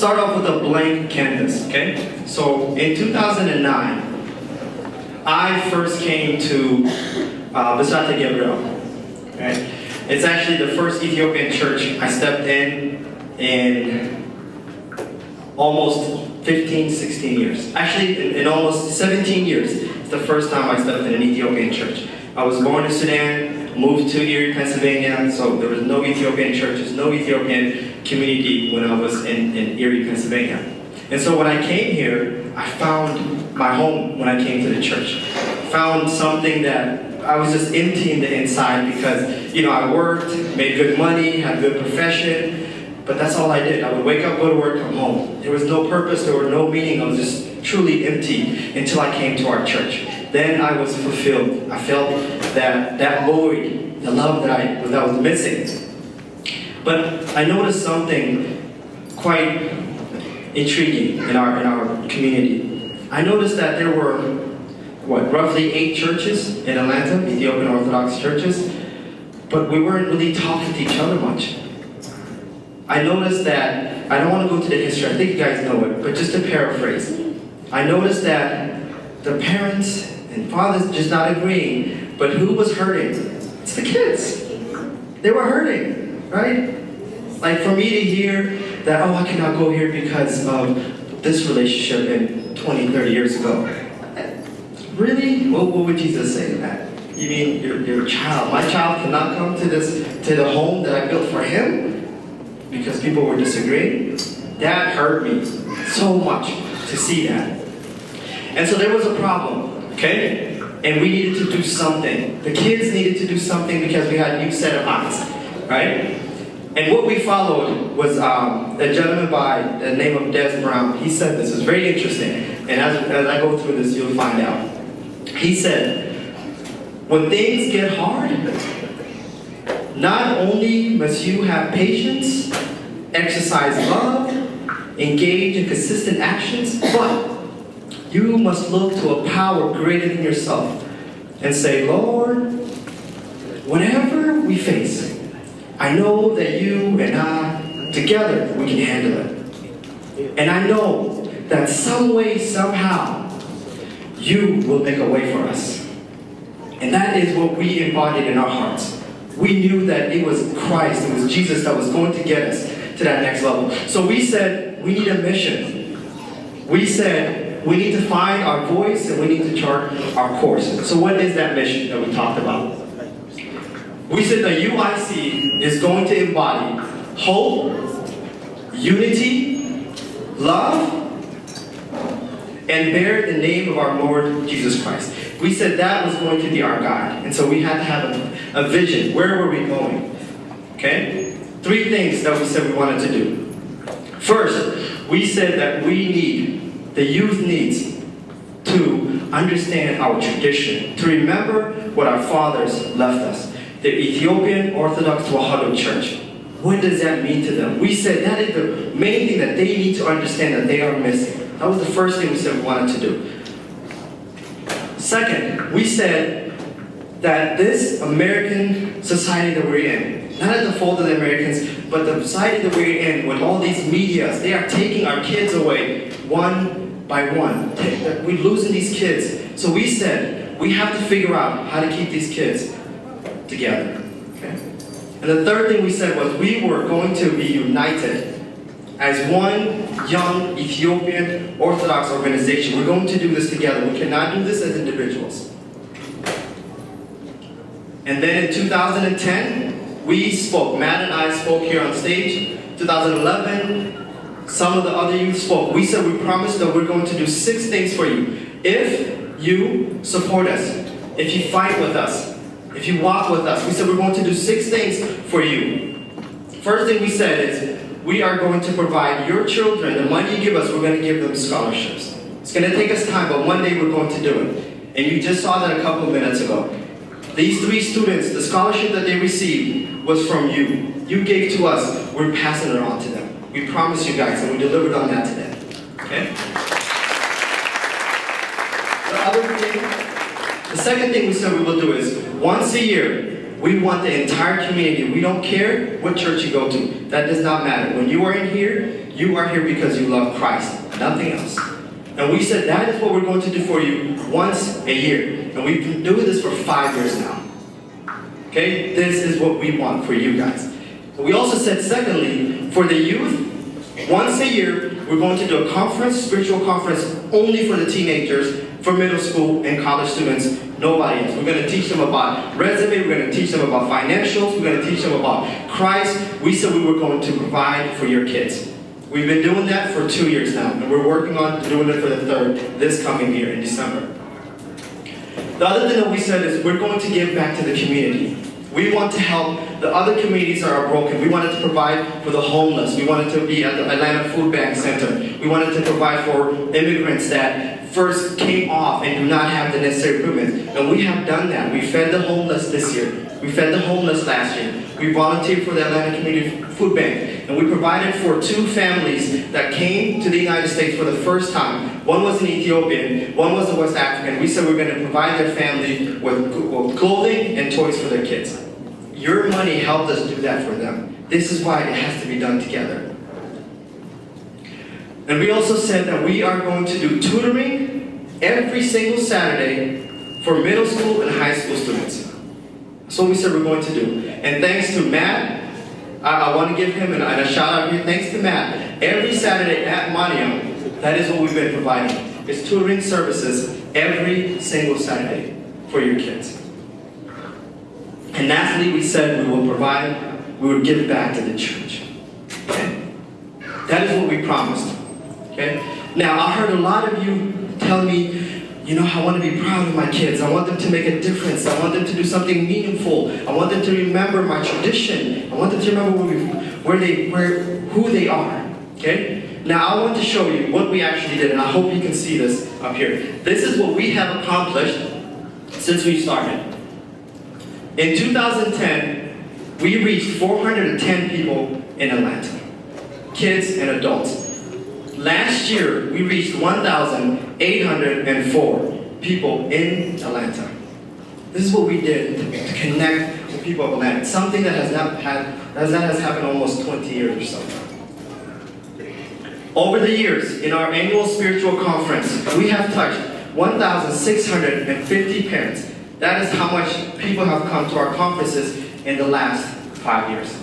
start off with a blank canvas, okay? So in 2009, I first came to Besate Gabriel, okay? It's actually the first Ethiopian church I stepped in almost 15, 16 years. Actually, in almost 17 years, it's the first time I stepped in an Ethiopian church. I was born in Sudan, moved to Erie, Pennsylvania, so there was no Ethiopian churches, no Ethiopian community when I was in Erie, Pennsylvania. And so when I came here, I found my home when I came to the church. Found something that I was just empty in the inside because, I worked, made good money, had a good profession, but that's all I did. I would wake up, go to work, come home. There was no purpose, there was no meaning. I was just truly empty until I came to our church. Then I was fulfilled. I felt that void, the love that was missing. But I noticed something quite intriguing in our community. I noticed that there were, roughly 8 churches in Atlanta, Ethiopian Orthodox churches, but we weren't really talking to each other much. I noticed that, I don't want to go to the history, I think you guys know it, but just to paraphrase, I noticed that the parents and fathers just not agreeing, but who was hurting? It's the kids. They were hurting, right? Like for me to hear that, I cannot go here because of this relationship in 20, 30 years ago. Really? What would Jesus say to that? You mean your child? My child cannot come to the home that I built for him because people were disagreeing? That hurt me so much to see that. And so there was a problem, okay? And we needed to do something. The kids needed to do something because we had a new set of eyes, right? And what we followed was a gentleman by the name of Des Brown. He said this. It's very interesting. And as I go through this, you'll find out. He said, when things get hard, not only must you have patience, exercise love, engage in consistent actions, but you must look to a power greater than yourself and say, Lord, whatever we face, I know that you and I, together, we can handle it. And I know that some way, somehow, you will make a way for us. And that is what we embodied in our hearts. We knew that it was Christ, it was Jesus that was going to get us to that next level. So we said, we need a mission. We said, we need to find our voice and we need to chart our course. So what is that mission that we talked about? We said the UIC is going to embody hope, unity, love, and bear the name of our Lord Jesus Christ. We said that was going to be our guide. And so we had to have a vision. Where were we going? Okay? 3 things that we said we wanted to do. First, we said that the youth needs to understand our tradition, to remember what our fathers left us. The Ethiopian Orthodox Tewahedo Church. What does that mean to them? We said that is the main thing that they need to understand that they are missing. That was the first thing we said we wanted to do. Second, we said that this American society that we're in, not at the fault of the Americans, but the society that we're in with all these medias, they are taking our kids away one by one. We're losing these kids. So we said we have to figure out how to keep these kids together. Okay? And the third thing we said was we were going to be united as one young Ethiopian Orthodox organization. We're going to do this together. We cannot do this as individuals. And then in 2010, we spoke. Matt and I spoke here on stage. 2011, some of the other youth spoke. We said we promised that we're going to do 6 things for you. If you support us, if you fight with us, if you walk with us, we said we're going to do 6 things for you. First thing we said is, we are going to provide your children, the money you give us, we're going to give them scholarships. It's going to take us time, but one day we're going to do it. And you just saw that a couple of minutes ago. These 3 students, the scholarship that they received was from you. You gave to us, we're passing it on to them. We promised you guys, and we delivered on that today. Okay? The second thing we said we will do is, once a year, we want the entire community. We don't care what church you go to. That does not matter. When you are in here, You are here because you love Christ, nothing else. And we said that is what we're going to do for you once a year. And we've been doing this for 5 years now. Okay? This is what we want for you guys. And we also said, secondly, for the youth, once a year, we're going to do a conference, spiritual conference, only for the teenagers, for middle school and college students, nobody else. We're going to teach them about resume, we're going to teach them about financials, we're going to teach them about Christ. We said we were going to provide for your kids. We've been doing that for 2 years now, and we're working on doing it for the third this coming year in December. The other thing that we said is we're going to give back to the community. We want to help the other communities that are broken. We wanted to provide for the homeless. We wanted to be at the Atlanta Food Bank Center. We wanted to provide for immigrants that first came off and do not have the necessary equipment. And we have done that. We fed the homeless this year. We fed the homeless last year. We volunteered for the Atlanta Community Food Bank. And we provided for 2 families that came to the United States for the first time. One was an Ethiopian, one was a West African. We said we're going to provide their family with clothing and toys for their kids. Your money helped us do that for them. This is why it has to be done together. And we also said that we are going to do tutoring every single Saturday for middle school and high school students. That's what we said we're going to do. And thanks to Matt, I want to give him a shout out here. Thanks to Matt, every Saturday at Manium, that is what we've been providing. It's tutoring services every single Saturday for your kids. And lastly, we said we would give back to the church. Okay? That is what we promised. Okay? Now, I heard a lot of you tell me, I want to be proud of my kids. I want them to make a difference. I want them to do something meaningful. I want them to remember my tradition. I want them to remember who they are. Okay? Now, I want to show you what we actually did, and I hope you can see this up here. This is what we have accomplished since we started. In 2010, we reached 410 people in Atlanta, kids and adults. Last year, we reached 1,804 people in Atlanta. This is what we did to connect with people of Atlanta, something that has happened almost 20 years or so. Over the years, in our annual spiritual conference, we have touched 1,650 parents. That is how much people have come to our conferences in the last 5 years.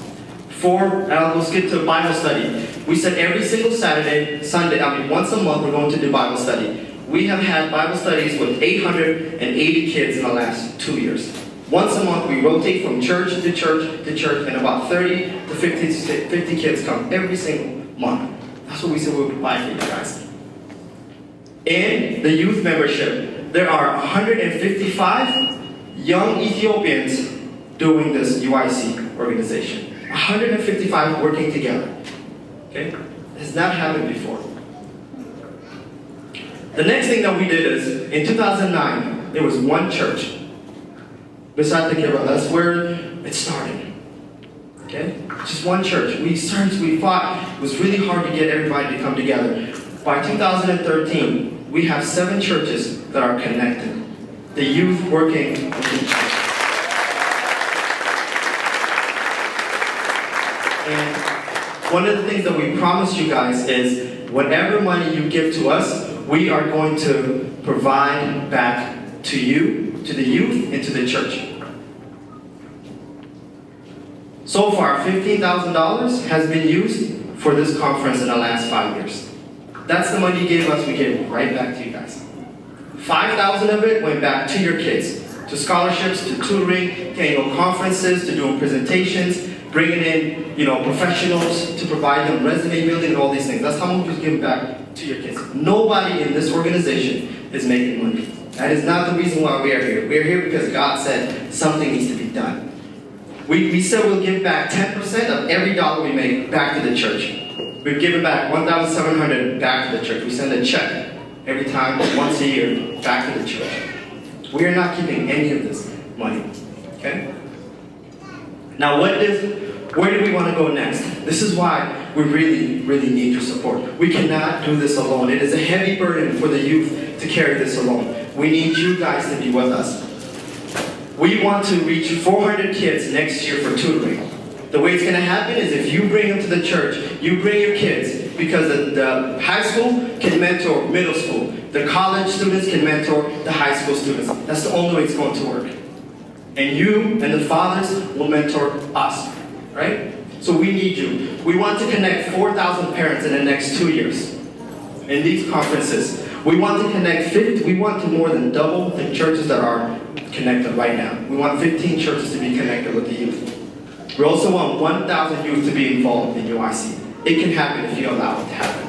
Let's get to Bible study. We said every single Sunday, once a month, we're going to do Bible study. We have had Bible studies with 880 kids in the last 2 years. Once a month, we rotate from church to church to church, and about 30 to 50 kids come every single month. That's what we said we would provide for you guys. In the youth membership, there are 155 young Ethiopians doing this UIC organization. 155 working together. Okay? It has not happened before. The next thing that we did is, in 2009, there was one church. That's where it started. Okay? Just one church. We fought. It was really hard to get everybody to come together. By 2013, we have 7 churches that are connected. The youth working with each other. And one of the things that we promise you guys is whatever money you give to us, we are going to provide back to you, to the youth, and to the church. So far, $15,000 has been used for this conference in the last 5 years. That's the money you gave us, we gave it right back to you guys. 5,000 of it went back to your kids, to scholarships, to tutoring, to annual conferences, to doing presentations, bringing in, professionals to provide them resume building and all these things. That's how much was given back to your kids. Nobody in this organization is making money. That is not the reason why we are here. We are here because God said something needs to be done. We said we'll give back 10% of every dollar we make back to the church. We've given back $1,700 back to the church. We send a check every time, once a year, back to the church. We are not keeping any of this money. Okay? Now, where do we want to go next? This is why we really, really need your support. We cannot do this alone. It is a heavy burden for the youth to carry this alone. We need you guys to be with us. We want to reach 400 kids next year for tutoring. The way it's going to happen is if you bring them to the church, you bring your kids, because the high school can mentor middle school. The college students can mentor the high school students. That's the only way it's going to work. And you and the fathers will mentor us, right? So we need you. We want to connect 4,000 parents in the next 2 years in these conferences. We want to connect we want to more than double the churches that are connected right now. We want 15 churches to be connected with the youth. We also want 1,000 youth to be involved in UIC. It can happen if you allow it to happen.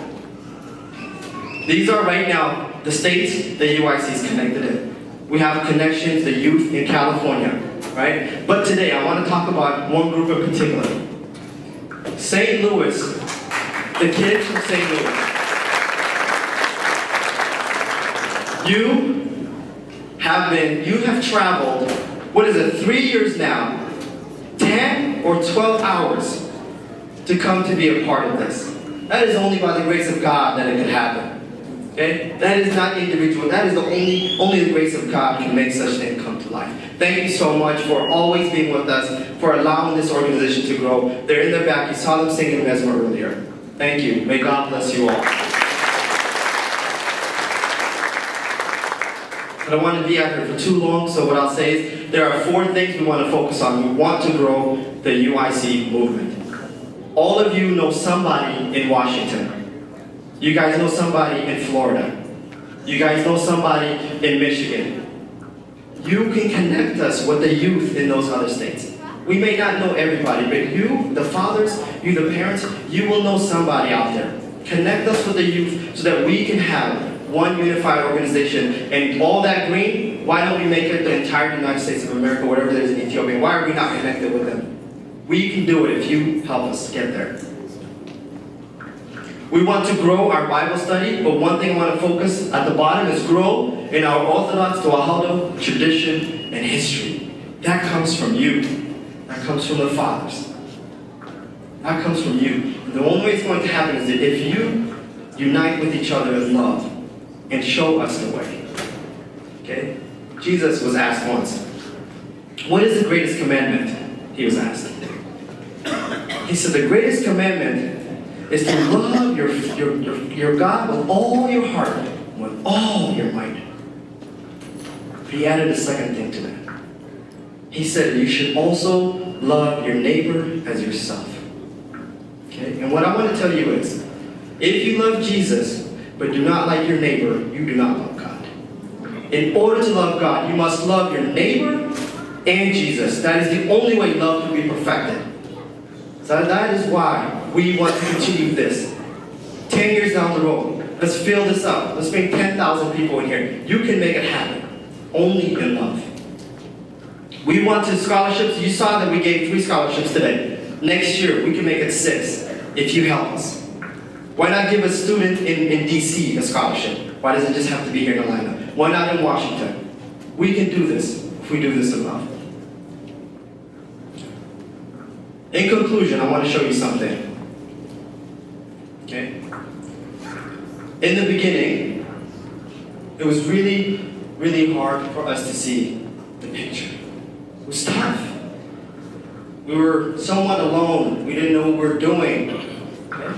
These are right now the states that UIC is connected in. We have connections, the youth in California, right? But today I want to talk about one group in particular. St. Louis, the kids from St. Louis. You have traveled, 3 years now, 10 or 12 hours to come to be a part of this. That is only by the grace of God that it can happen. Okay? That is not individual. That is only the grace of God can make such things come to life. Thank you so much for always being with us, for allowing this organization to grow. They're in the back. You saw them singing Memhur earlier. Thank you. May God bless you all. I don't want to be out here for too long, so what I'll say is there are 4 things we want to focus on. We want to grow the UIC movement. All of you know somebody in Washington. You guys know somebody in Florida. You guys know somebody in Michigan. You can connect us with the youth in those other states. We may not know everybody, but you, the fathers, you, the parents, you will know somebody out there. Connect us with the youth so that we can have one unified organization. And all that green, why don't we make it the entire United States of America, whatever there is in Ethiopia? Why are we not connected with them? We can do it if you help us get there. We want to grow our Bible study, but one thing I want to focus at the bottom is grow in our Orthodox Tewahedo tradition and history. That comes from you. That comes from the fathers. That comes from you. And the only way it's going to happen is that if you unite with each other in love and show us the way. Okay? Jesus was asked once, what is the greatest commandment? He was asked. He said the greatest commandment is to love your God with all your heart, with all your might. He added a second thing to that. He said you should also love your neighbor as yourself. Okay? And what I want to tell you is, if you love Jesus, but do not like your neighbor, you do not love God. In order to love God, you must love your neighbor and Jesus. That is the only way love can be perfected. So that is why we want to continue this. 10 years down the road, let's fill this up. Let's bring 10,000 people in here. You can make it happen. Only in love. We want to scholarships. You saw that we gave 3 scholarships today. Next year, we can make it 6 if you help us. Why not give a student in DC a scholarship? Why does it just have to be here in Atlanta? Why not in Washington? We can do this if we do this in love. In conclusion, I want to show you something. Okay? In the beginning, it was really, really hard for us to see the picture. It was tough. We were somewhat alone. We didn't know what we were doing. Okay?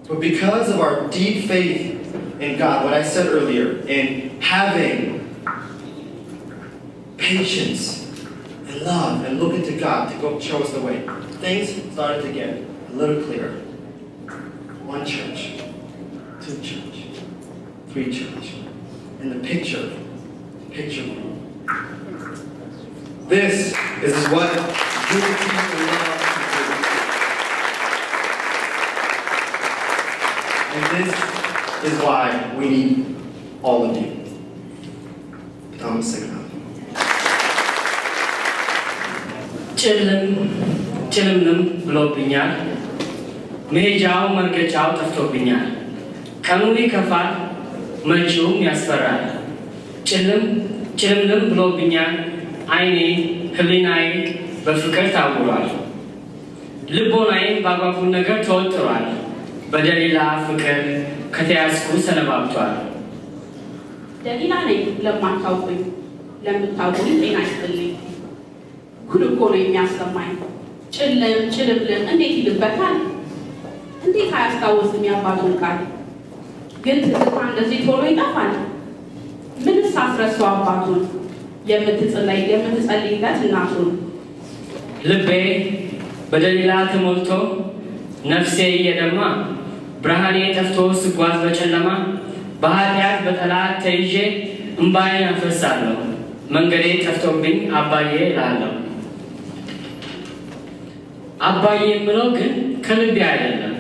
But because of our deep faith in God, what I said earlier, in having patience and love and looking to God to go show us the way, things started to get a little clearer. 1 church, 2 church, 3 church, and the picture grew. This is what unity and love can do. And this is why we need all of you. Thomas, sing it out. ጭልምልም ብሎብኛል መሄጃው መርገጫው ጠፍቶብኛል ቀኑ ይከፋል መጪውም ያስፈራል ጭልምልም ብሎብኛል አይኔ ህሊናዬ በፍቅር ታውሯል ልቦናዬ ባጓጉ ነገር ተወጥሯል በደሊላ ፍቅር ከተያዝኩ ሰነባብቷል ደሊላ ነኝ ለማታውቁኝ ለምታውቁኝ ጤና ይስጥልኝ ጉድ እኮ ነው የሚያሰማኝ ጭልምልም እንዴት ይልበታል እንዴት አያስታውስም ያባቱን ቃል? ግን ትዝታ እንደዚህ ቶሎ ይጠፋል። ምንስ አስረሳው አባቱን የምትጸልይለት እናቱን? ልቤ በደሊላ ተሞልቶ ነፍሴ እየደማ ብርሃኔ ጠፍቶ ስጓዝ በጨለማ በኃጢአት በጠላት ተይዤ እምባዬን አፈሳለሁ። መንገዴ ጠፍቶብኝ አባዬ እላለሁ። አባዬ የምለው ግን ከልቤ አይደለም።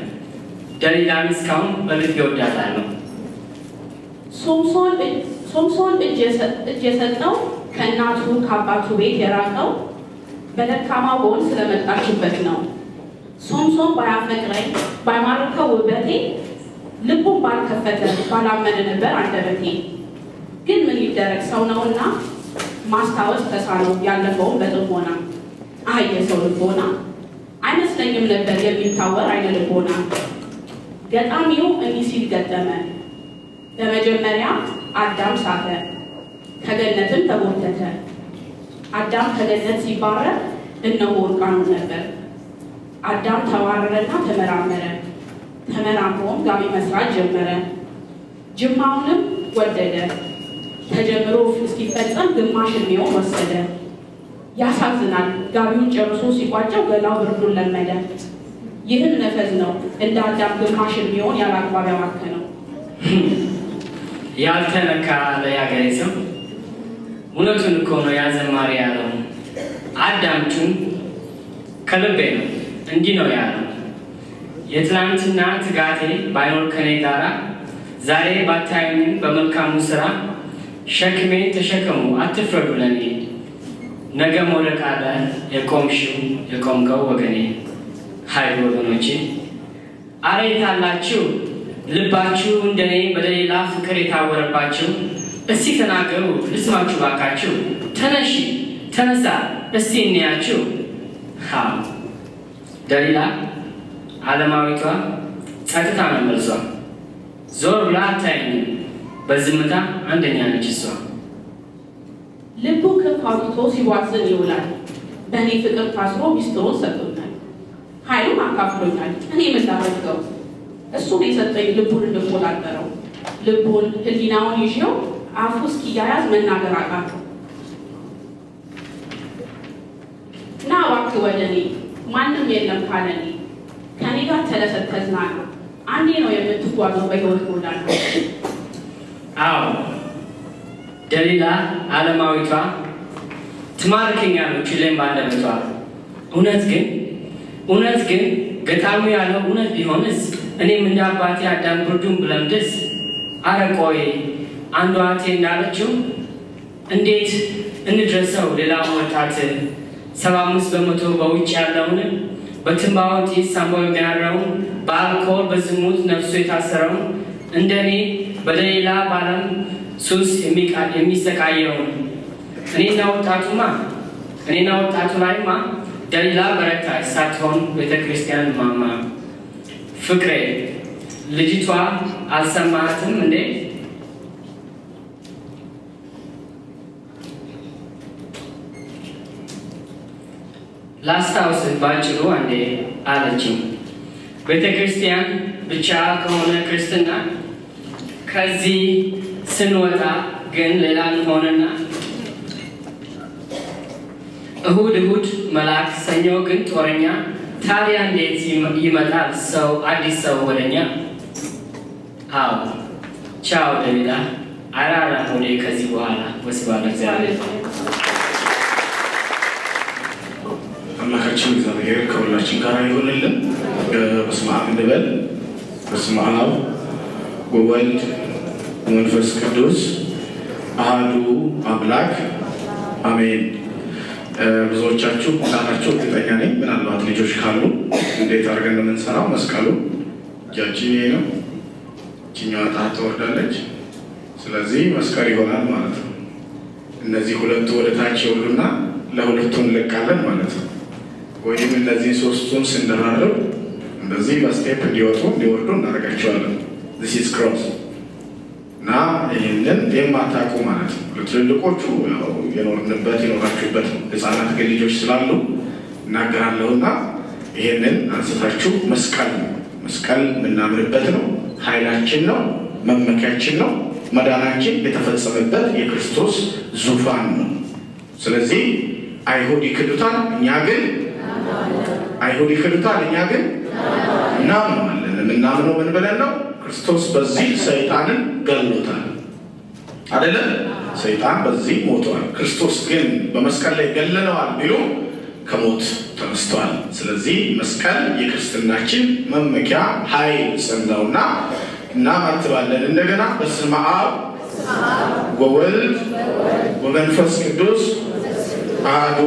ደሊላን እስካሁን በልቤ እወዳታለሁ። ሶምሶን እጅ የሰጠው ከእናቱ ከአባቱ ቤት የራቀው በደካማ ጎን ስለመጣችበት ነው። ሶምሶን ባያፈቅረኝ ባይማርከው ውበቴ ልቡን ባልከፈተ ባላመነ ነበር አንደበቴ። ግን ምን ይደረግ ሰው ነውና ማስታወስ ተሳነው ያለፈውን በጥሞና። አይ የሰው ልቦና አይመስለኝም ነበር የሚታወር አይነ ልቦና። ገጣሚው እንዲህ ሲል ገጠመ። በመጀመሪያ አዳም ሳተ ከገነትም ተጎተተ። አዳም ከገነት ሲባረር እነሆ እርቃኑን ነበር። አዳም ተዋረደና ተመራመረ። ተመራምሮም ጋቢ መስራት ጀመረ። ጅማውንም ወደደ። ተጀምሮ እስኪፈጸም ግማሽ ዕድሜውን ወሰደ። ያሳዝናል ጋቢውን ጨርሶ ሲቋጨው ገላው ብርዱን ለመደ። ይህም ነፈዝ ነው እንደ አዳም ግማሽ ዕድሜውን ያላግባብ ያባከነው። ያልተነካ ለያገሬ ሰው እውነቱን እኮ ነው ያ ዘማሪ ያለው። አዳምጩን ከልቤ ነው እንዲህ ነው ያለው። የትላንትና ትጋቴ ባይኖር ከኔ ጋራ ዛሬ ባታዩኝ በመልካሙ ስራ ሸክሜን ተሸከሙ አትፍረዱ ለኔ። ነገ መውደቅ አለ የቆምከው ወገኔ። ሀይ ወገኖቼ አሬታላችሁ ልባችሁ እንደኔ በደሊላ ፍቅር የታወረባችሁ እስቲ ተናገሩ ልስማችሁ ባካችሁ። ተነሺ ተነሳ እስቲ እንያችሁ። ደሊላ ዓለማዊቷ ጸጥታ ነው መልሷ። ዞር ብላ አታየኝም በዝምታ አንደኛ ነች እሷ። ልቡ ክንፍ አውጥቶ ሲዋዝን ይውላል። በእኔ ፍቅር ታስሮ ሚስጥሩን ሰጥቶኛል። ኃይሉን አካፍሎኛል። እኔ ምን ላደርገው? እሱን የሰጠኝ ልቡን እንድቆጣጠረው። ልቡን ህሊናውን ይዤው አፉ እስኪያያዝ መናገር አቃተው። ና እባክህ ወደ እኔ ማንም የለም ካለኔ። ከኔ ጋር ተደሰት ተዝናና። አንዴ ነው የምትጓዘው በህይወት ጎዳና። አዎ ደሊላ ዓለማዊቷ ትማርከኛለች ሁሌም ባንደበቷ። እውነት ግን ገጣሙ ያለው እውነት ቢሆንስ እኔም እንደ አባቴ አዳም ብርዱን ብለምድስ። አረ ቆይ አንዷ እህቴ እንዳለችው እንዴት እንድረሰው ሌላውን ወጣት 75 በመቶ በውጭ ያለውን በትንባሆ ጢስ ሳንባው የሚያረውን በአልኮል በዝሙት ነፍሱ የታሰረውን እንደኔ በደሊላ ባለም ሱስ የሚሰቃየውን እኔና ወጣቱ ላይማ ደሊላ በረታች ሳትሆን ቤተክርስቲያን ማማ። ፍቅሬ ልጅቷ አልሰማህትም እንዴ? ላስታውስ ባጭሩ አንዴ አለችኝ። ቤተክርስቲያን ብቻ ከሆነ ክርስትና ከዚህ ስንወጣ ግን ሌላ እንሆንና እሁድ መልአክ ሰኞ ግን ጦረኛ። ታዲያ እንዴት ይመጣል ሰው አዲስ ሰው ወደኛ? አዎ ቻው ደሊላ አራራ ሆዴ ከዚህ በኋላ ወስባለ እግዚአብሔር። አምላካችን እግዚአብሔር ከሁላችን ጋር ይሁንልን። በስመ አብ እንበል። በስመ አብ ወወልድ ወመንፈስ ቅዱስ አሐዱ አምላክ አሜን። ብዙዎቻችሁ እናታችሁ እርግጠኛ ነኝ። ምናልባት ልጆች ካሉ እንዴት አድርገን እንደምንሰራው መስቀሉ እጃችን ይሄ ነው። እችኛዋ ጣት ትወርዳለች። ስለዚህ መስቀል ይሆናል ማለት ነው። እነዚህ ሁለቱ ወደ ታች ይወርዱና ለሁለቱ እንለቃለን ማለት ነው። ወይም እነዚህ ሶስቱን ስንደራረብ እንደዚህ በስቴፕ እንዲወርዱ እናደርጋቸዋለን። this is cross እና ይህንን የማታውቁ ማለት ነው። ለትልልቆቹ የኖራችሁበት ነው። ህፃናት ግን ልጆች ስላሉ እናገራለሁና ይህንን አንስታችሁ መስቀል መስቀል የምናምንበት ነው፣ ኃይላችን ነው፣ መመኪያችን ነው፣ መዳናችን የተፈጸመበት የክርስቶስ ዙፋን ነው። ስለዚህ አይሁድ ይክዱታል፣ እኛ ግን እናምናለን። የምናምነው ምን ብለን ነው? ክርስቶስ በዚህ ሰይጣንን ገሎታል አይደለም? ሰይጣን በዚህ ሞቷል፣ ክርስቶስ ግን በመስቀል ላይ ገለነዋል ቢሉ ከሞት ተነስቷል። ስለዚህ መስቀል የክርስትናችን መመኪያ ኃይል ጽናውና እናማትባለን። እንደገና በስመ አብ ወወልድ ወመንፈስ ቅዱስ አሐዱ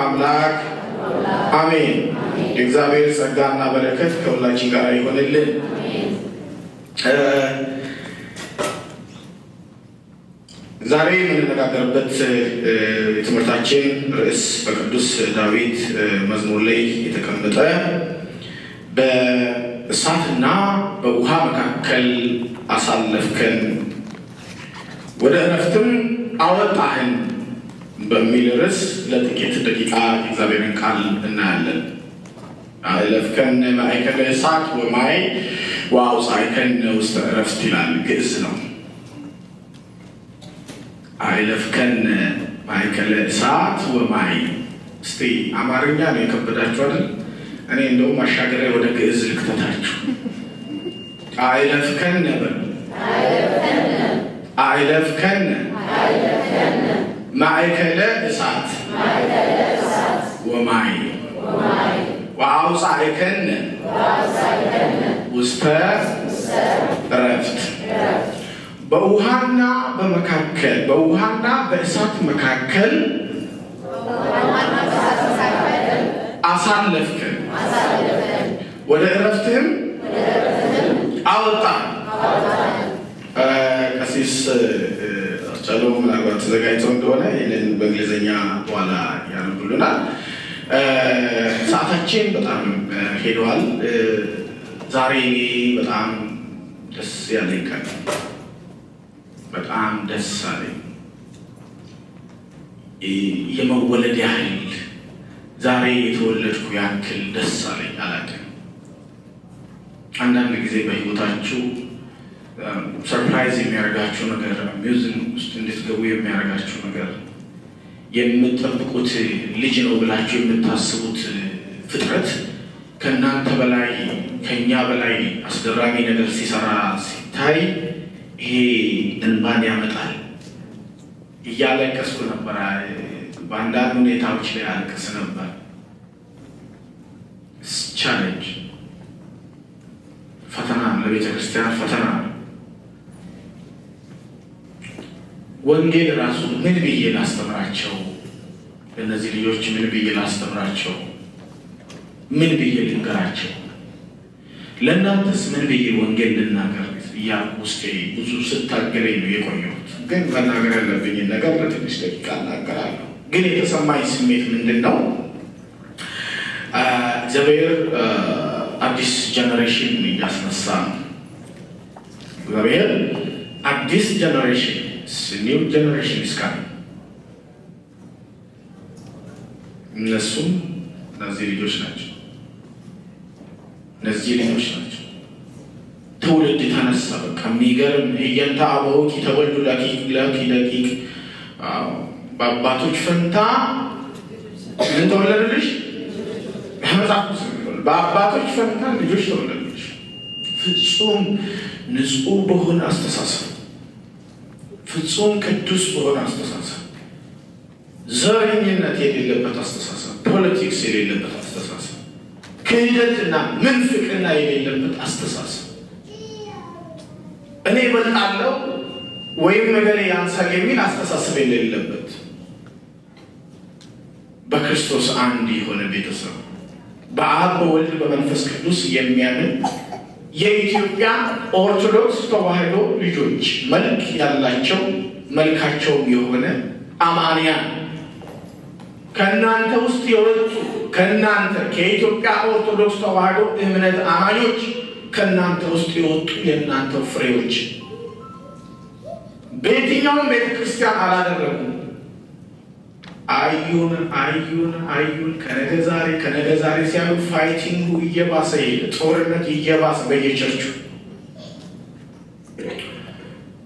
አምላክ አሜን። የእግዚአብሔር ጸጋና በረከት ከሁላችን ጋር ይሆንልን። ዛሬ የምንነጋገርበት የትምህርታችን ርዕስ በቅዱስ ዳዊት መዝሙር ላይ የተቀመጠ በእሳትና በውሃ መካከል አሳለፍከን ወደ እረፍትም አወጣህን በሚል ርዕስ ለጥቂት ደቂቃ የእግዚአብሔርን ቃል እናያለን። አለፍከን ማእከለ እሳት ወማይ ወአውጻእከን ውስተ እረፍት ይላል። ግዕዝ ነው። አይለፍከን ማእከለ እሳት ወማይ። እስቲ አማርኛ ነው የከበዳችሁ አይደል? እኔ እንደውም ማሻገሪያ ወደ ግዕዝ ልክተታችሁ። አይለፍከን ነበር። አይለፍከን ማእከለ እሳት ወማይ ወአውጻእከን ውስተ እረፍት። በውሃና በእሳት መካከል አሳለፍከን፣ ወደ እረፍትህም አወጣን። ቀሲስ አስቻለው ምናልባት ተዘጋጅተው እንደሆነ ይህንን በእንግሊዝኛ በኋላ ያነቡልናል። ሰዓታችን በጣም ሄደዋል። ዛሬ በጣም ደስ ያለኝ ቀን፣ በጣም ደስ አለኝ። የመወለድ ያህል ዛሬ የተወለድኩ ያክል ደስ አለኝ። አላውቅም። አንዳንድ ጊዜ በህይወታችሁ ሰርፕራይዝ የሚያደርጋችሁ ነገር፣ ሚውዝን ውስጥ እንድትገቡ የሚያደርጋችሁ ነገር፣ የምትጠብቁት ልጅ ነው ብላችሁ የምታስቡት ፍጥረት ከእናንተ በላይ ከኛ በላይ አስገራሚ ነገር ሲሰራ ሲታይ ይሄ እንባን ያመጣል። እያለቀስኩ ነበር። በአንዳንድ ሁኔታዎች ላይ አልቅስ ነበር። ቻሌንጅ ፈተና፣ ለቤተ ክርስቲያን ፈተና። ወንጌል ራሱ ምን ብዬ ላስተምራቸው? ለእነዚህ ልጆች ምን ብዬ ላስተምራቸው? ምን ብዬ ልንገራቸው? ለእናንተስ ምን ብዬ ወንጌል ልናገር እያልኩ ውስጤ ብዙ ስታገለኝ ነው የቆየሁት። ግን መናገር ያለብኝን ነገር ለትንሽ ደቂቃ እናገራለሁ። ግን የተሰማኝ ስሜት ምንድን ነው? እግዚአብሔር አዲስ ጀነሬሽን እያስነሳ ነው። እግዚአብሔር አዲስ ጀነሬሽን ኒው ጀነሬሽን እስካሁን እነሱም እነዚህ ልጆች ናቸው። ትውልድ ተነሳ። በቃ የሚገርም ህየንተ አበውኪ ተወልዱ ለኪ ደቂቅ። በአባቶች ፈንታ ምን ተወለዱልሽ? መጽሐፍ በአባቶች ፈንታ ልጆች ተወለዱልሽ። ፍጹም ንጹህ በሆነ አስተሳሰብ፣ ፍጹም ቅዱስ በሆነ አስተሳሰብ፣ ዘረኝነት የሌለበት አስተሳሰብ፣ ፖለቲክስ የሌለበት አስተሳሰብ፣ ክህደትና ምንፍቅና የሌለበት አስተሳሰብ፣ እኔ እበልጣለሁ ወይም ነገር ያንሳል የሚል አስተሳሰብ የሌለበት፣ በክርስቶስ አንድ የሆነ ቤተሰብ፣ በአብ በወልድ በመንፈስ ቅዱስ የሚያምን የኢትዮጵያ ኦርቶዶክስ ተዋህዶ ልጆች መልክ ያላቸው መልካቸውም የሆነ አማንያን ከእናንተ ውስጥ የወጡ ከእናንተ ከኢትዮጵያ ኦርቶዶክስ ተዋህዶ እምነት አማኞች ከእናንተ ውስጥ የወጡ የእናንተ ፍሬዎች በየትኛውም ቤተ ክርስቲያን አዩን ከነገ ዛሬ ሲያዩ ፋይቲንጉ እየባሰ ሄደ። ጦርነት እየባሰ በየቸርቹ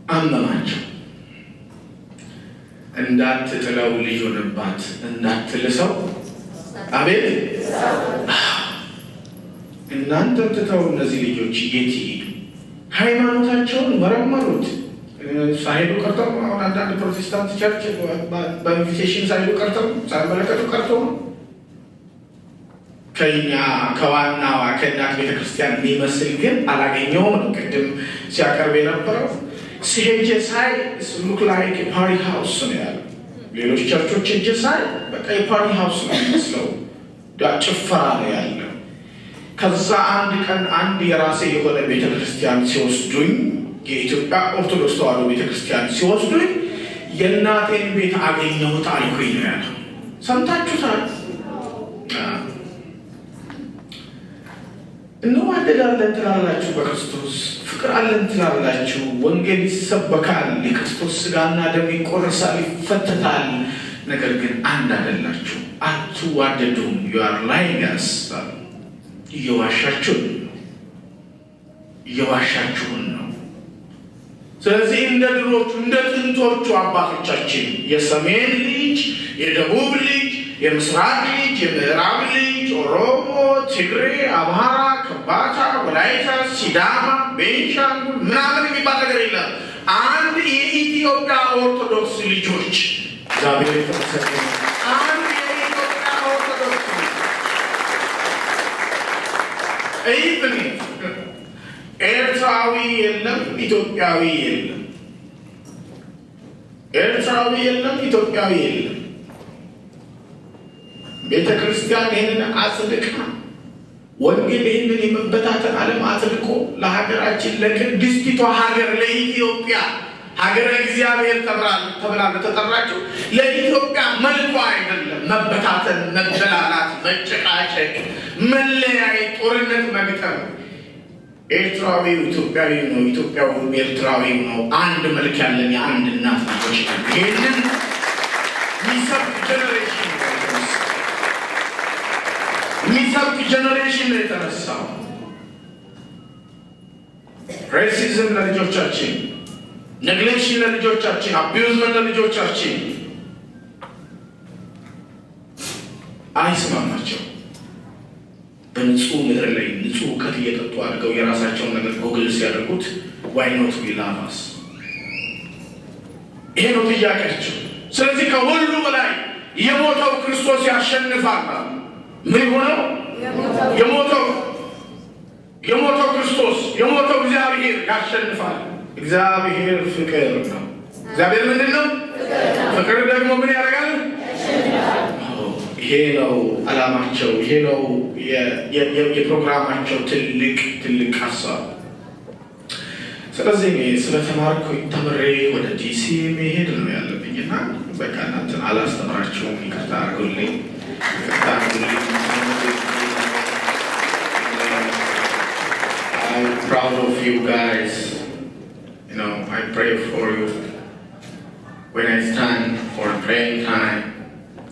አመማቸው። እንዳትጥለው ልጅ ሆነባት እንዳትልሰው። አቤት እናንተ ትተው እነዚህ ልጆች የት ይሄዱ? ሃይማኖታቸውን መረመሩት። ሳይሄዱ ቀርተው አሁን አንዳንድ ፕሮቴስታንት ቸርች በኢንቪቴሽን ሳይሄዱ ቀርተው ሳይመለከቱ ቀርተው ነው። ከዋናዋ ከእናት ቤተክርስቲያን የሚመስል ግን አላገኘውም ነው። ቅድም ሲያቀርብ የነበረው ሲሄጄ ሳይ ሉክ ላይክ ፓርቲ ሃውስ ነው ያለው። ሌሎች ቸርቾች ሄጄ ሳይ በቃ የፓርቲ ሃውስ ነው የሚመስለው፣ ጭፈራ ነው ያለው። ከዛ አንድ ቀን አንድ የራሴ የሆነ ቤተክርስቲያን ሲወስዱኝ፣ የኢትዮጵያ ኦርቶዶክስ ተዋሕዶ ቤተክርስቲያን ሲወስዱኝ የእናቴን ቤት አገኘሁት አልኩኝ ነው ያለው። ሰምታችሁታል? እንዋደዳለን ትላላችሁ፣ በክርስቶስ ፍቅር አለን ትላላችሁ፣ ወንጌል ይሰበካል፣ የክርስቶስ ስጋና ደም ይቆረሳል፣ ይፈተታል። ነገር ግን አንድ አይደላችሁ፣ አትዋደዱም። you are lying us እየዋሻችሁን ነው። ስለዚህ እንደ ድሮቹ እንደ ጥንቶቹ አባቶቻችን የሰሜን ልጅ፣ የደቡብ ልጅ፣ የምስራቅ ልጅ፣ የምዕራብ ልጅ፣ ኦሮሞ፣ ትግሬ፣ አማራ፣ ከምባታ፣ ወላይታ፣ ሲዳማ፣ ቤንሻንጉል ምናምን የሚባል ነገር የለም። አንድ የኢትዮጵያ ኦርቶዶክስ ልጆች እግዚአብሔር የተመሰገነ። አንድ የኢትዮጵያ ኦርቶዶክስ ኤርትራዊ የለም፣ ኢትዮጵያዊ የለም። ኤርትራዊ የለም፣ ኢትዮጵያዊ የለም። ቤተ ክርስቲያን ይህንን አጽድቃ ወንጌል ይህንን የመበታተን ዓለም አጽድቆ ለሀገራችን ለቅድስቲቷ ሀገር ለኢትዮጵያ ሀገረ እግዚአብሔር ተብላ ተጠራችው። ለኢትዮጵያ መልኳ አይደለም መበታተን፣ መበላላት፣ መጨቃጨቅ፣ መለያየት፣ ጦርነት መግጠም። ኤርትራዊው ኢትዮጵያዊ ነው፣ ኢትዮጵያዊው ኤርትራዊው ነው። አንድ መልክ ያለን የአንድ እናት ልጆች ነን። ይህንን የሚሰብክ ጀነሬሽን ነው የተነሳው። ሬሲዝም ለልጆቻችን፣ ኔግሌክሽን ለልጆቻችን፣ አቢዩዝመንት ለልጆቻችን አይስማማቸው። በንጹህ ምድር ላይ ንጹህ እውቀት እየጠጡ አድርገው የራሳቸውን ነገር ጎግል ሲያደርጉት ዋይ ኖት ዊ ላቭ አስ። ይሄ ነው ጥያቄያቸው። ስለዚህ ከሁሉ በላይ የሞተው ክርስቶስ ያሸንፋል። ምን ሆነው የሞተው ክርስቶስ የሞተው እግዚአብሔር ያሸንፋል። እግዚአብሔር ፍቅር ነው። እግዚአብሔር ምንድን ነው? ፍቅር ደግሞ ምን ያደርጋል? ይሄ ነው ዓላማቸው። ይሄ ነው የፕሮግራማቸው ትልቅ ሀሳብ። ስለዚህ ስለተማርኩኝ ተምሬ ወደ ዲሲ መሄድ ነው ያለብኝና በቃ እናንተን አላስተምራችሁም። ይቅርታ አድርጉልኝ። I'm proud of you guys. You know, I pray for you. When I stand for praying time,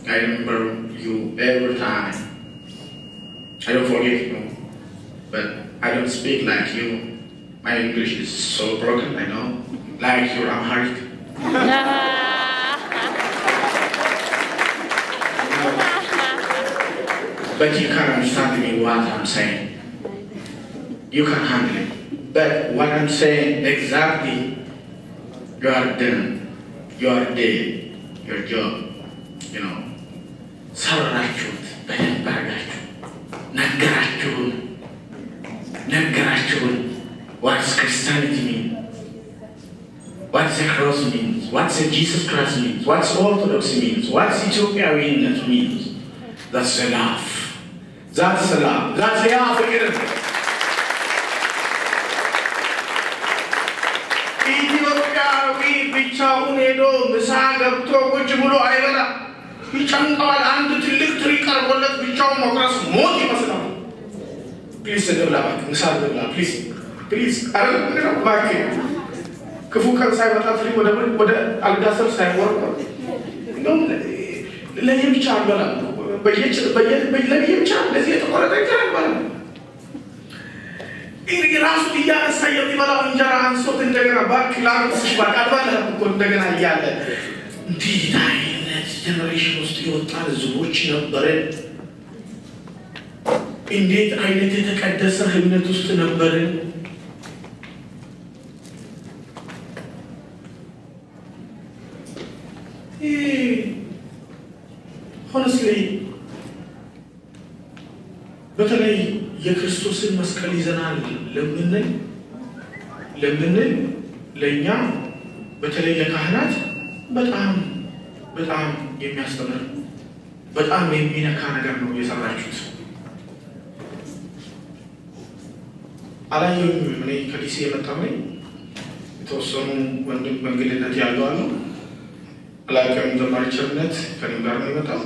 I remember you every time. I don't forget you, but I don't speak like you. My English is so broken, I know. Like you're Amharic. But you can understand me what I'm saying. You can handle it. But what I'm saying exactly, you are done. You are dead. Your job, you know. ሰራችሁት በደንብ አድርጋችሁ ነገራችሁን what's Christianity mean, what's the cross means, what's the Jesus Christ means, what's Orthodoxy means, what's Ethiopianness means. That's the love. That's the love. That's the African. ኢትዮጵያዊ ብቻውን ሄዶ ምሳ ገብቶ ቁጭ ብሎ አይበላ ይጨንቀዋል። አንድ ትልቅ ትሪ ቀርቦለት ብቻውን መቁረስ ሞት ይመስላል። ፕሊዝ እንብላ እባክህ፣ ምሳ እንብላ ፕሊዝ አረ እባክህ። ክፉ ቀን ሳይመጣ ፍሪ ወደ አልጋ ስር ሳይወርቅ እንደውም ለየብቻ አልበላም ለየብቻ ለዚህ የተቆረጠ ይችላል ማለት ይሄ ራሱ እያነሳ የሚበላው እንጀራ አንሶት እንደገና ባክላክስ ባቃባለ እኮ እንደገና እያለ እንዴት አይነት ጀነሬሽን ውስጥ የወጣ ህዝቦች ነበረ። እንዴት አይነት የተቀደሰ እምነት ውስጥ ነበረ። honestly በተለይ የክርስቶስን መስቀል ይዘናል ለምን ለኛ በተለይ ለካህናት በጣም የሚያስተምር በጣም የሚነካ ነገር ነው የሰራችሁት። አላየሁም እኔ ከዲሲ የመጣሁ ነኝ። የተወሰኑ ወንድም በእንግድነት ያለው አሉ። አላውቅም ዘማሪ ቸርነት ከኔም ጋር ነው የመጣው።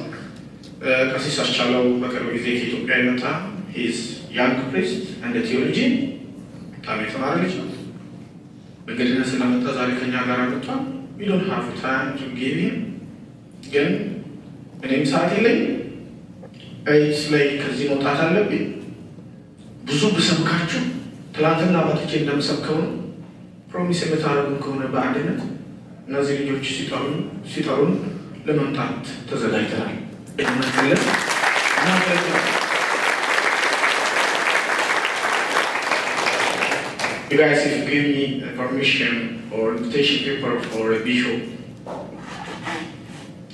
ቀሲስ አስቻለው በቅርብ ጊዜ ከኢትዮጵያ የመጣ ሂዝ ያንግ ፕሪስት እንደ ቴዎሎጂ በጣም የተማረ ልጅ ነው። በእንግድነት ስለመጣ ዛሬ ከኛ ጋር መጥቷል። we don't have time to give him ግን እኔም ሰዓት የለኝ አይስ ላይ ከዚህ መውጣት አለብኝ። ብዙ ብሰብካችሁ ትላንትና ባትቼ እንደምሰብከው ነው። ፕሮሚስ የምታደርጉን ከሆነ በአንድነት እነዚህ ልጆች ሲጠሩን ለመምጣት ተዘጋጅተናል። You guys, if you give me a permission or invitation paper for a bishop,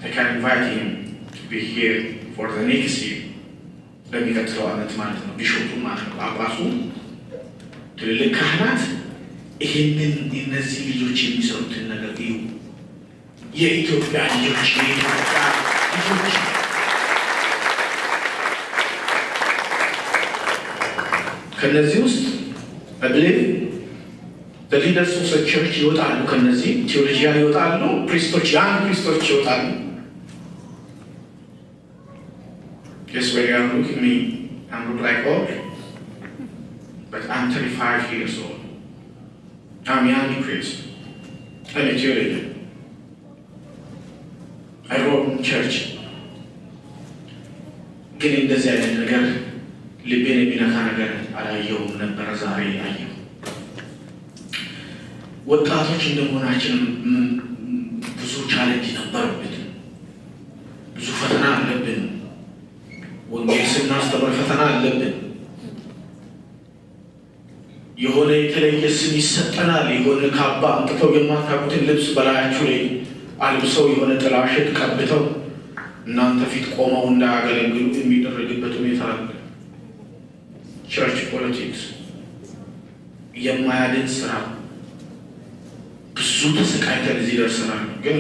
I can invite him to be here for the next year. ለሚቀጥለው ዓመት ማለት ነው። ቢሾፑ ማለት ነው። ጳጳሱ ትልልቅ ካህናት ይህንን እነዚህ ልጆች የሚሰሩትን ነገር እዩ። የኢትዮጵያ ልጆች ከነዚህ ውስጥ I believe the leaders of the church ይወጣሉ። ከነዚህ ቴዎሎጂያን ይወጣሉ። ፕሪስቶች ያንግ ፕሪስቶች ይወጣሉ። Yes, when you look at me, I look like old, but I'm 35 years old. I'm a young priest. I'm a theologian. I grew up in church. ግን እንደዚህ አይነት ነገር ልቤን የሚነካ ነገር አላየሁም ነበር። ዛሬ አየሁ። ወጣቶች እንደመሆናችን ብዙ ቻሌንጅ ነበረብን፣ ብዙ ፈተና አለብን። ወንጌል ስናስተምር ፈተና አለብን። የሆነ የተለየ ስም ይሰጠናል። የሆነ ካባ አምጥተው የማታውቁትን ልብስ በላያችሁ ላይ አልብሰው የሆነ ጥላሸት ቀብተው እናንተ ፊት ቆመው እንዳያገለግሉ የሚደረግበት ሁኔታ አለ። ቸርች ፖለቲክስ የማያድን ስራ ብዙ ተሰቃይተን እዚህ ደርሰናል። ግን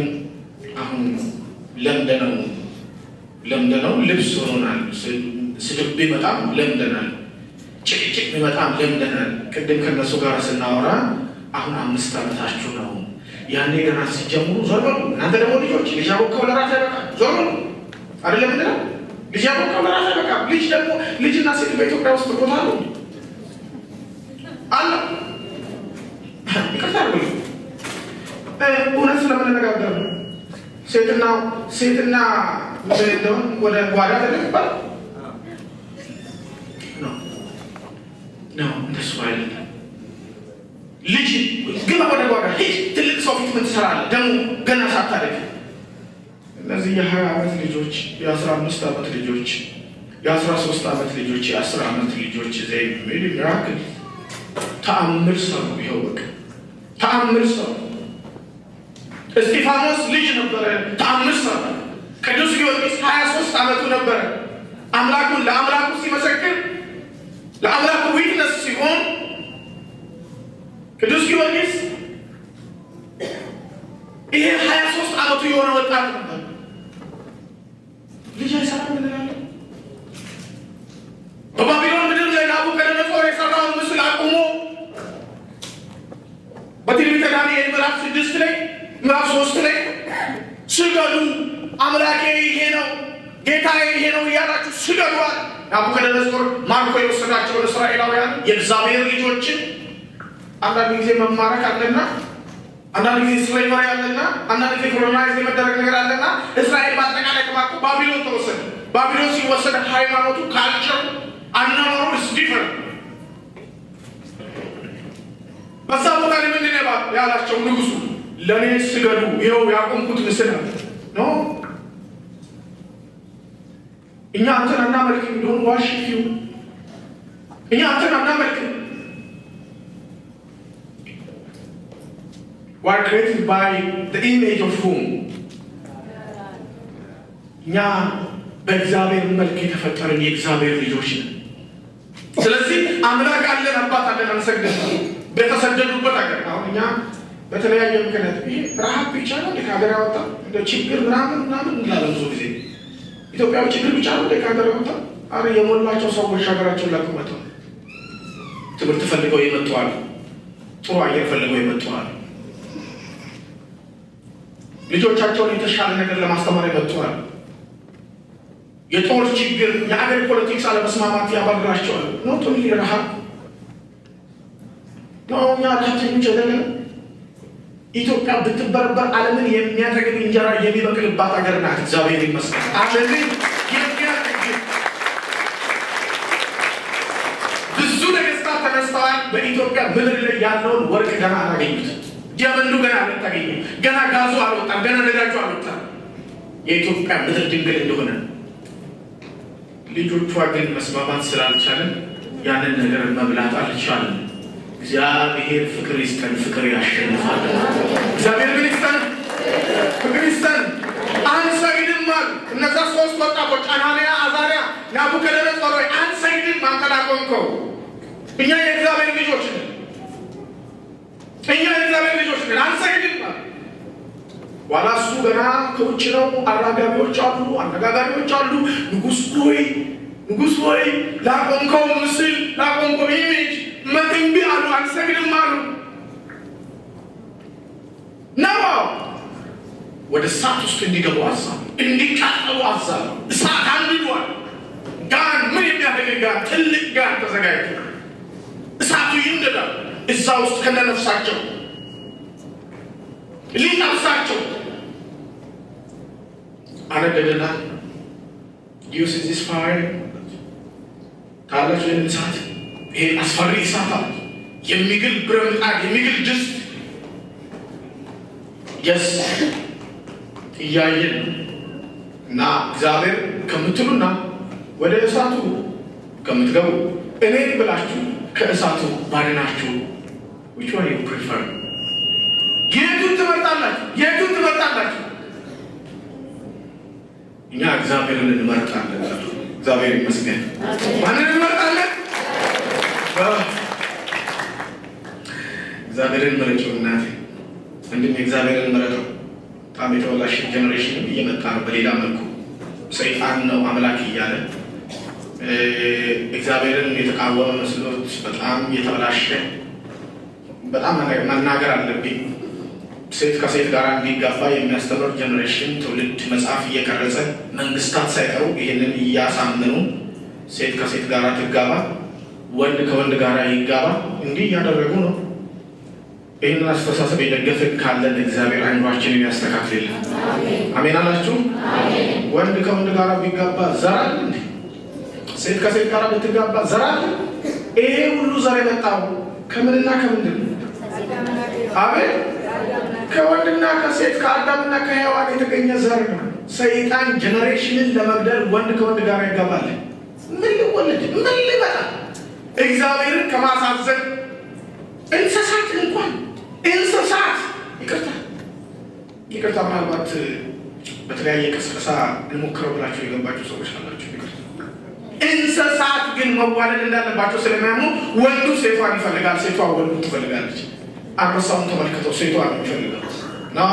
አሁን ለምደነው ልብስ ሆኖናል። ስድብ ቢመጣም ለምደናል። ጭቅጭቅ ቢመጣም ለምደናል። ቅድም ከነሱ ጋር ስናወራ አሁን 5 ዓመታችሁ ነው። ያኔ ገና ሲጀምሩ ዞር በሉ እናንተ ደግሞ ልጆች ልጅ አቦካው ለራስ አይበቃም ዞር በሉ አይደለም እንዴ? ልጅ አቦካው ለራስ አይበቃም። ልጅ ደግሞ ልጅና ሴት በኢትዮጵያ ውስጥ ቦታ ነው አለ። ይቅርታ አድርጉልኝ። እውነት ስለምንነጋገር ነው። ሴትና እንደው ወደ ጓዳ ተደርጓል ነው እንደሱ አይደለም። ልጅ ግን ወደ ጓዳ ሂድ፣ ትልቅ ሰው ፊት ምን ትሰራለህ ደግሞ ገና ሳታደግ። እነዚህ የ20 ዓመት ልጆች፣ የ15 ዓመት ልጆች፣ የ13 ዓመት ልጆች፣ የ10 ዓመት ልጆች ዘይ ሚራክል ተአምር ሰው ይኸው በቃ ተአምር ሰው። እስጢፋኖስ ልጅ ነበረ፣ ተአምር ሰው። ቅዱስ ጊዮርጊስ 23 ዓመቱ ነበረ። ለአምላኩ ሲመሰክር ለአምላኩ ዊትነስ ሲሆን ቅዱስ ጊዮርጊስ ይሄ 23 ዓመቱ የሆነ ወጣት ነበር። ልጅ አይሰራም እንላለን። በባቢሎን ምድር ላይ ናቡከደነጾር የሰራውን ምስል አቁሞ በትንቢተ ዳንኤል ምዕራፍ 6 ላይ ምዕራፍ 3 ላይ ስገዱ፣ አምላኬ ይሄ ነው፣ ጌታዬ ይሄ ነው እያላችሁ ስገዱ አለ። ናቡከደነጾር ማርኮ የወሰዳቸውን እስራኤላውያን የእግዚአብሔር ልጆችን አንዳንድ ጊዜ መማረክ አለና አንዳንድ ጊዜ ስሌቨሪ አለና አንዳንድ ጊዜ ኮሎናይዝ የመደረግ ነገር አለና እስራኤል በአጠቃላይ ከማቁ ባቢሎን ተወሰደ። ባቢሎን ሲወሰደ ሃይማኖቱ ካልቸሩ አናኖሩ is different። በዛ ቦታ ላይ ምንድን ነው ያላቸው ንጉሱ ለኔ ስገዱ ይኸው ያቆምኩት ምስል ነው። እኛ አንተን አናመልክም don't worship you። እኛ አንተን አናመልክም were created by the image of whom? እኛ በእግዚአብሔር መልክ የተፈጠርን የእግዚአብሔር ልጆች ነን። ስለዚህ አምላክ አለን አባት አለን አንሰግድም። በተሰደዱበት ሀገር አሁን እኛ በተለያየ ምክንያት ይሄ ረሃብ ብቻ ነው ከሀገር ያወጣ እንደ ችግር ምናምን እንላለን። ብዙ ጊዜ ኢትዮጵያዊ ችግር ብቻ ነው ከሀገር ያወጣ። አረ የሞላቸው ሰዎች ሀገራቸውን ለቀው መጥተው ትምህርት ፈልገው የመጡዋል፣ ጥሩ አየር ፈልገው የመጡዋል፣ ልጆቻቸውን የተሻለ ነገር ለማስተማር የመጡዋል። የጦር ችግር የአገር ፖለቲክስ አለመስማማት ያባግራቸዋል። ኖት ኦንሊ ረሃብ ነው። እኛ ረሃብተኞች አይደለም። ኢትዮጵያ ብትበረበር ዓለምን የሚያጠግብ እንጀራ የሚበቅልባት ሀገር ናት። እግዚአብሔር ይመስገን። ዓለምን የሚያጠግብ ብዙ ነገስታት ተነስተዋል። በኢትዮጵያ ምድር ላይ ያለውን ወርቅ ገና አላገኙትም። ዲያመንዱ ገና አልታገኘም። ገና ጋዙ አልወጣም። ገና ነዳጁ አልወጣም። የኢትዮጵያ ምድር ድንግል እንደሆነ ልጆቿ ግን መስማማት ስላልቻለን ያንን ነገር መብላት አልቻለም። እግዚአብሔር ፍቅር ይስጠን። ፍቅር ያሸንፋል። እግዚአብሔር ምን ይስጠን? ፍቅር ይስጠን። አንሰግድም አሉ እነዛ ሶስት ወጣቶች አናንያ፣ አዛርያ፣ ናቡከደነፆር ሆይ አንሰግድም አንተ ላቆምከው። እኛ የእግዚአብሔር ልጆች ነን። እኛ የእግዚአብሔር ልጆች ነን አንሰግድም አሉ። ዋላ እሱ ገና ከውጭ ነው። አራጋቢዎች አሉ፣ አነጋጋሪዎች አሉ። ንጉሥ ሆይ ላቆምከው ምስል ላቆምከው ኢሜጅ እምቢ አሉ። አንሰግድም አሉ። ነው ወደ እሳት ውስጥ እንዲገቡ አዛሉ፣ እንዲቃጠሉ አዛሉ። እሳት አንድዷል። ጋን ምን የሚያደርግ ጋን? ትልቅ ጋን ተዘጋጅቶ እሳቱ ይንደዳል። እዛ ውስጥ ከነነፍሳቸው ሊጠብሳቸው አነደደና ዩስ ዚስ ፋይር ካላችሁ እሳት ይሄ አስፈሪ እሳት አለ። የሚግል ብረምጣድ የሚግል ድስት የስ እያየን እና እግዚአብሔር ከምትሉና ወደ እሳቱ ከምትገቡ እኔን ብላችሁ ከእሳቱ ባድናችሁ which one you prefer? የቱን ትመርጣላችሁ? የቱን ትመርጣላችሁ? እኛ እግዚአብሔርን እንመርጣለን። እግዚአብሔር ይመስገን። ማንን እንመርጣለን? እግዚአብሔርን ምረጭው እናቴ። እንድም እግዚአብሔርን ምረጠው። በጣም የተበላሸ ጀነሬሽን እየመጣ ነው። በሌላ መልኩ ሰይጣን ነው አምላክ እያለ እግዚአብሔርን የተቃወመ መስሎት በጣም የተበላሸ በጣም መናገር አለብኝ። ሴት ከሴት ጋር እንዲጋባ የሚያስተምር ጀነሬሽን ትውልድ መጽሐፍ እየቀረጸ መንግስታት ሳይቀሩ ይህንን እያሳመኑ ሴት ከሴት ጋር ትጋባ፣ ወንድ ከወንድ ጋር ይጋባ፣ እንዲህ እያደረጉ ነው። ይህንን አስተሳሰብ የደገፍን ካለን እግዚአብሔር አይምሯችንን ያስተካክልልን። አሜን አላችሁ? ወንድ ከወንድ ጋር ቢጋባ ዘር አለ እንዴ? ሴት ከሴት ጋር ብትጋባ ዘር አለ? ይሄ ሁሉ ዘር የመጣው ከምንና ከምንድን ነው? አቤት ከወንድና ከሴት ከአዳምና ከሔዋን የተገኘ ዘር ነው። ሰይጣን ጀነሬሽንን ለመግደል ወንድ ከወንድ ጋር ይጋባል። ምን ሊወለድ ምን ሊመጣ? እግዚአብሔርን ከማሳዘን እንስሳት እንኳን እንስሳት ይቅርታ ምናልባት በተለያየ ቅስቀሳ እንሞክረው ብላችሁ የገባችሁ ሰዎች አላችሁ። እንስሳት ግን መዋለድ እንዳለባቸው ስለሚያምኑ ወንዱ ሴቷን ይፈልጋል፣ ሴቷ ወንዱ ትፈልጋለች። አንበሳውን ተመልክተው ሴቷ ነው የሚፈልገው ነው።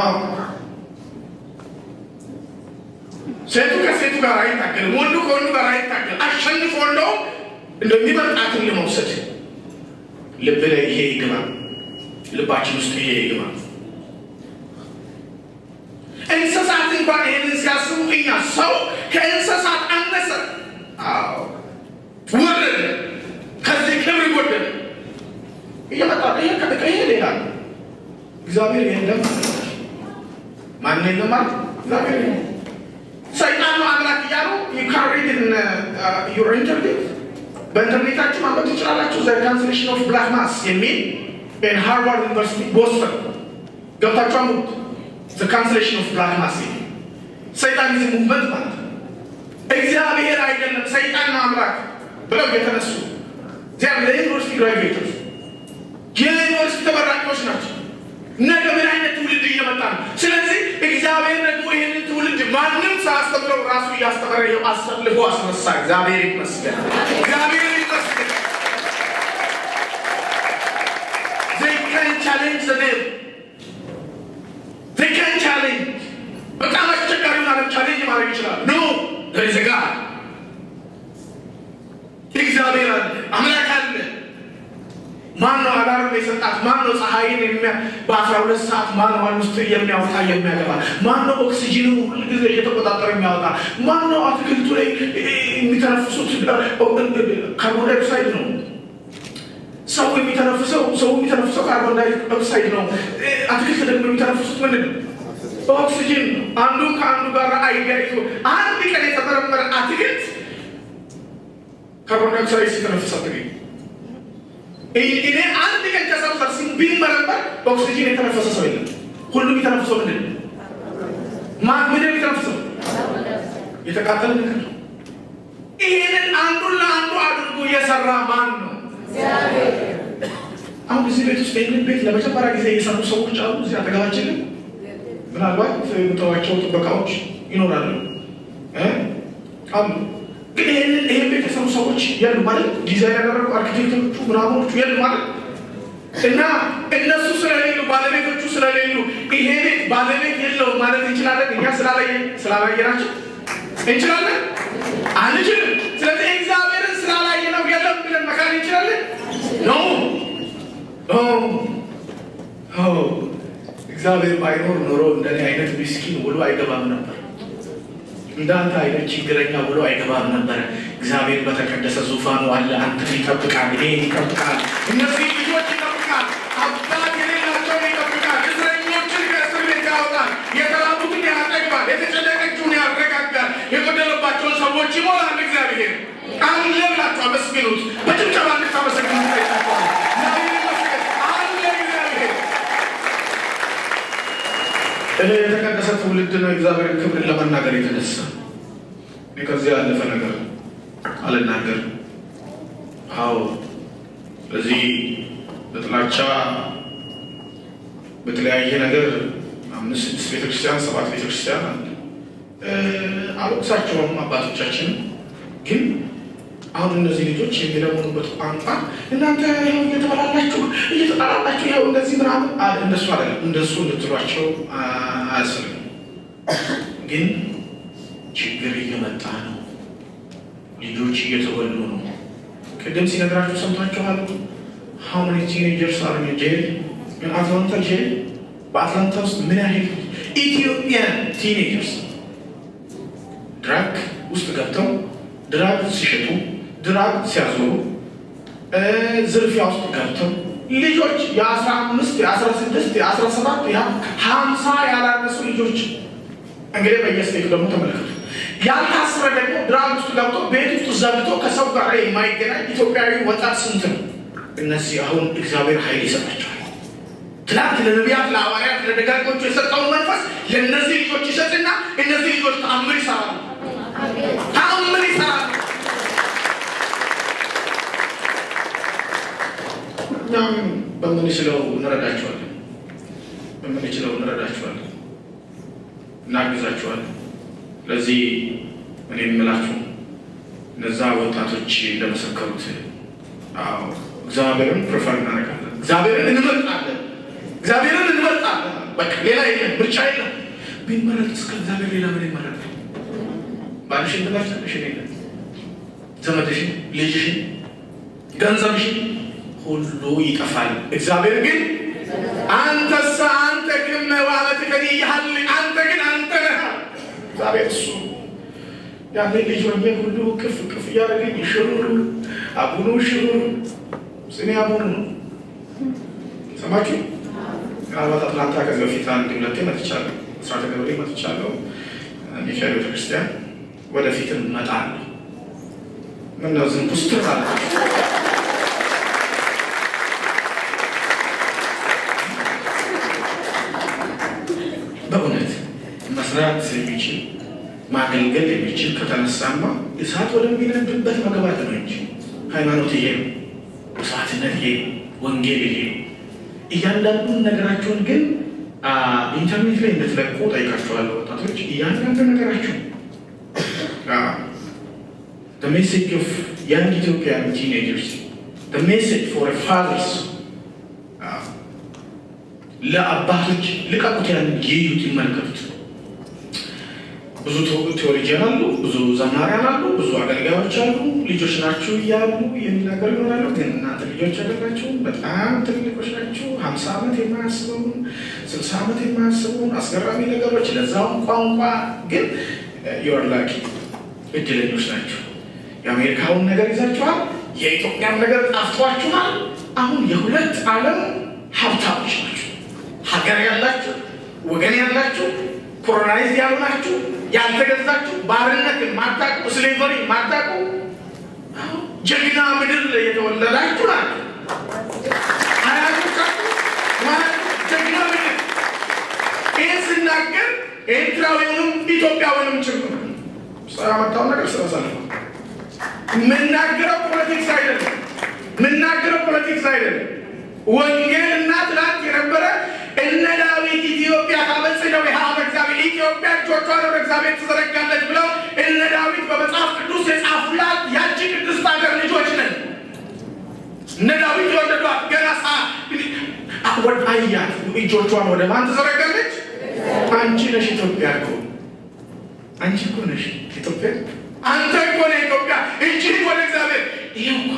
ሴቱ ከሴቱ ጋር አይታገልም፣ ወንዱ ከወንዱ ጋር አይታገልም። አሸንፎ እንደውም እንደሚበልጣትን ለመውሰድ ልብ ላይ ይሄ ይግባ፣ ልባችን ውስጥ ይሄ ይግባ። እንስሳት እንኳን ይሄንን ሲያስቡ እኛ ሰው ከእንስሳት አነሰ። አዎ ወረደ፣ ከዚህ ክብር ጎደለ። እየመጣ ይሄ ሌላ እግዚአብሔር የለም ማን የለም ማለት እግዚአብሔር የለም ሰይጣን ነው አምላክ እያሉ you can read in your internet በኢንተርኔታችሁ ማንበብ ትችላላችሁ the cancellation of black mass የሚል in Harvard University Boston ገብታችሁ አንብቡት the cancellation of black mass ሰይጣኒዝም ሙቭመንት ማለት እግዚአብሔር አይደለም ሰይጣን ነው አምላክ ብለው የተነሱ የዩኒቨርሲቲ ግራጁዌቶች የዩኒቨርሲቲ ተመራቂዎች ናቸው ነገ ምን አይነት ትውልድ እየመጣ ነው ስለዚህ እግዚአብሔር ደግሞ ይህንን ትውልድ ማንም ሳያስተምረው ራሱ እያስተማረ አሰልፎ አስነሳ እግዚአብሔር ይመስገን እግዚአብሔር ይመስገን they can challenge the devil they can challenge በጣም አስቸጋሪውን ዓለም ቻሌንጅ ማድረግ ይችላል ኖ there is a God እግዚአብሔር አለ አምላክ አለ ማነው አላርም የሰጣት ማነው ፀሐይን በ12 ሰዓት ማንዋል ውስጥ የሚያወጣ የሚያገባ ማነው ኦክሲጅኑ ሁሉ ጊዜ እየተቆጣጠረ የሚያወጣ ማነው አትክልቱ ላይ የሚተነፍሱት ካርቦን ዳይኦክሳይድ ነው ሰው የሚተነፍሰው ካርቦን ዳይኦክሳይድ ነው አትክልት ደግሞ የሚተነፍሱት ምንድን ነው ኦክሲጅን አንዱ ከአንዱ ጋር አይጋይቶ አንድ ቀን የተመረመረ አትክልት ካርቦን ዳይኦክሳይድ ሲተነፍስ አትክልት እኔ አንድ ቀን ከሰው ጋር ቢመረመር ኦክሲጅን የተነፈሰ ሰው የለም ሁሉም የተነፈሰው ምንድን ነው ምንድን ነው የተነፈሰው የተቃጠለ ነገር ነው ይሄንን አንዱን ለአንዱ አድርጎ የሰራ ማን ነው እግዚአብሔር አሁን እዚህ ቤት ውስጥ ይህንን ቤት ለመጀመሪያ ጊዜ የሰሩ ሰዎች አሉ እዚህ አጠገባችን ምናልባት የምታዋቸው ጥበቃዎች ይኖራሉ አሉ ግን ይሄን ቤት የሰሩ ሰዎች ያሉ ማለት ዲዛይን ያደረጉ አርኪቴክቶቹ ምናምኖቹ ያሉ ማለት እና እነሱ ስለሌሉ ባለቤቶቹ ስለሌሉ ይሄ ቤት ባለቤት የለውም ማለት እንችላለን እኛ ስላላየናቸው እንችላለን አንችልም ስለዚህ እግዚአብሔርን ስላላየነው የለም ብለን መካድ እንችላለን እግዚአብሔር ባይኖር ኖሮ እንደኔ አይነት ምስኪን ውሎ አይገባም ነበር እንዳንተ አይነት ችግረኛ ውሎ አይገባም ነበር እግዚአብሔር በተቀደሰ ዙፋኑ አለ አንተን ይጠብቃል እኔን ይጠብቃል እነዚህ ልጆች ይጠብቃል አባት የሌላቸውን ይጠብቃል እስረኞችን ከእስር ቤት ያወጣል የተራቡትን ያጠግባል የተጨነቀችውን ያረጋጋል የጎደለባቸውን ሰዎች ይሞላል እግዚአብሔር አለ ብላችሁ አመስግኑት በጭብጨባ እንድታመሰግኑት ይጠይቃችኋል የተቀደሰ ትውልድ ነው እግዚአብሔርን ክብርን ለመናገር የተነሳ ከዚህ ያለፈ ነገር አልናገርም አዎ ስለዚህ በጥላቻ በተለያየ ነገር 5-6 ቤተክርስቲያን 7 ቤተክርስቲያን አለ አልወቅሳቸውም አባቶቻችን ግን አሁን እነዚህ ልጆች የሚለሙኑበት ቋንቋ እናንተ እየተበላላችሁ ያው እንደዚህ ምናምን እንደሱ አይደለም እንደሱ እንድትሏቸው አያስፈልግም ግን ችግር እየመጣ ነው ልጆች እየተበሉ ነው ቅድም ሲነግራችሁ ሰምታችኋል how many teenagers are in jail in Atlanta jail በአትላንታ ውስጥ ምን ያህል ኢትዮጵያን ቲኔጀርስ ድራግ ውስጥ ገብተው ድራግ ሲሸጡ ድራግ ሲያዞሩ ዝርፊያ ውስጥ ገብተው ልጆች የ15 የ16 የ17 የ50 ያላነሱ ልጆች እንግዲህ በየስቴቱ ደግሞ ተመልከቱ ያልታሰረ ደግሞ ድራግ ውስጥ ገብቶ ቤት ውስጥ ዘግቶ ከሰው ጋር የማይገናኝ ኢትዮጵያዊ ወጣት ስንት ነው እነዚህ አሁን እግዚአብሔር ኃይል ይሰጣቸዋል ትላንት ለነቢያት ለሐዋርያት ለደጋጎቹ የሰጠውን መንፈስ ለእነዚህ ልጆች ይሰጥና እነዚህ ልጆች ተአምር ይሰራሉ እኛም በምንችለው እንረዳቸዋለን እናግዛቸዋለን ለዚህ እኔ የምላችሁ እነዛ ወጣቶች እንደመሰከሩት እግዚአብሔርን ፕሪፈር እናደርጋለን እግዚአብሔርን እንመርጣለን በቃ ሌላ የለም ምርጫ የለም ቢመረጥ እስከ እግዚአብሔር ሌላ ምን ይመረጣል ባልሽን ትመርጫለሽ የለም ዘመድሽን ልጅሽን ገንዘብሽን ሁሉ ይጠፋል እግዚአብሔር ግን አንተ ግን ማለት ከኔ ይያል አንተ ነህ እግዚአብሔር እሱ ያኔ ልጅ ሆኜ ሁሉ ክፍ እያደረገኝ ሽሩሩ አቡኑ ስሜ አቡኑ ነው ሰማችሁ ምናልባት አትላንታ ከዚህ በፊት አንድ ሁለቴ መጥቻለሁ። ስራተ ገብርኤል መጥቻለሁ። ሚካኤል ቤተክርስቲያን ወደፊትም እመጣለሁ። ምነው ዝም ፑስትር አለ በእውነት መስራት የሚችል ማገልገል የሚችል ከተነሳማ እሳት ወደሚነድበት መግባት ነው እንጂ ሃይማኖት ይሄ ነው፣ እሳትነት ይሄ ነው፣ ወንጌል ይሄ ነው። እያንዳንዱን ነገራችሁን ግን ኢንተርኔት ላይ እንድትለቁ ጠይቃችኋለሁ ወጣቶች። እያንዳንዱ ነገራችሁ the message of young Ethiopian teenagers, the message for fathers, ለአባቶች ልቀቁት፣ ያን ይዩት፣ ይመልከቱት። ብዙ ቴዎሎጂያን አሉ፣ ብዙ ዘማሪያን አሉ፣ ብዙ አገልጋዮች አሉ። ልጆች ናችሁ እያሉ የሚናገሩ ይሆናሉ። ግን እናንተ ልጆች አይደላችሁ፣ በጣም ትልቆች ናችሁ። 50 ዓመት የማያስበውን 60 ዓመት የማያስበውን አስገራሚ ነገሮች፣ ለዛውን ቋንቋ ግን ዩር ላኪ እድለኞች ናቸው። የአሜሪካውን ነገር ይዛችኋል፣ የኢትዮጵያን ነገር ጣፍቷችኋል። አሁን የሁለት ዓለም ሀብታሞች ናቸው። ሀገር ያላችሁ፣ ወገን ያላችሁ፣ ኮሎናይዝ ያልሆናችሁ፣ ያልተገዛችሁ፣ ባርነትን ማታውቁ፣ ስሌቨሪ ማታውቁ ጀግና ምድር ላይ የተወለዳችሁ ናችሁ። አያቶቻችሁ ጀግና ምድር። ይህን ስናገር ኤርትራዊውንም ኢትዮጵያዊንም ጭምር ያመጣውን ነገር ስለሰለፈ ምናገረው ፖለቲክስ አይደለም። ወንጌልና ትላንት የነበረ እነ ዳዊት ኢትዮጵያ ታበጽሕደው የሃበ እግዚአብሔር ኢትዮጵያ እጆቿን ወደ እግዚአብሔር ትዘረጋለች ብለው እነ ዳዊት በመጽሐፍ ቅዱስ የጻፉላት ያቺ ቅድስት ሀገር ልጆች ነን። እነ ዳዊት የወለዷት ገና አያት እጆቿን ወደ ማን ትዘረጋለች? አንቺ ነሽ ኢትዮጵያ እኮ አንቺ እኮ ነሽ ኢትዮጵያ። አንተ እኮ ነህ ኢትዮጵያ። እጅህን ወደ እግዚአብሔር። ይሄው እኮ